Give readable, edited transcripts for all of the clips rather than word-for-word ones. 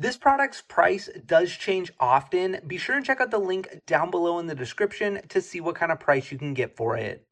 This product's price does change often. Be sure and check out the link down below in the description to see what kind of price you can get for it.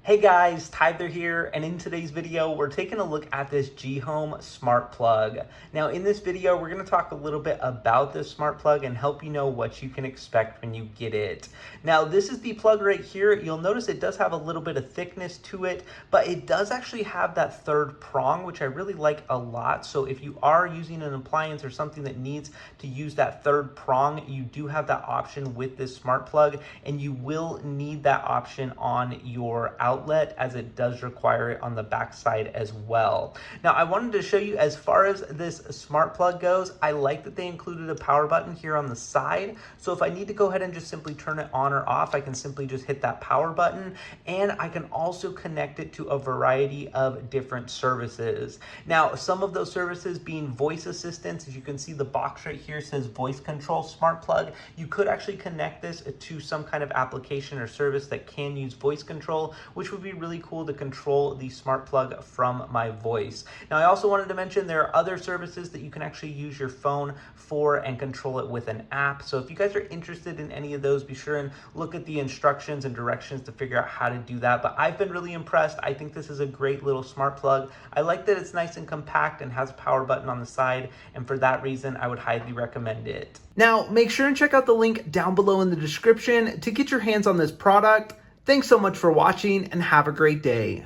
Hey guys, Tyler here, and in today's video, we're taking a look at this GHome smart plug. Now in this video, we're gonna talk a little bit about this smart plug and help you know what you can expect when you get it. Now this is the plug right here. You'll notice it does have a little bit of thickness to it, but it does actually have that third prong, which I really like a lot. So if you are using an appliance or something that needs to use that third prong, you do have that option with this smart plug, and you will need that option on your outlet, as it does require it on the back side as well. Now I wanted to show you, as far as this smart plug goes, I like that they included a power button here on the side. So if I need to go ahead and just simply turn it on or off, I can simply just hit that power button, and I can also connect it to a variety of different services. Now some of those services being voice assistants. As you can see, the box right here says voice control smart plug. You could actually connect this to some kind of application or service that can use voice control, which would be really cool to control the smart plug from my voice. Now I also wanted to mention there are other services that you can actually use your phone for and control it with an app. So if you guys are interested in any of those, be sure and look at the instructions and directions to figure out how to do that. But I've been really impressed. I think this is a great little smart plug. I like that it's nice and compact and has a power button on the side, and for that reason I would highly recommend it. Now make sure and check out the link down below in the description to get your hands on this product. Thanks so much for watching, and have a great day.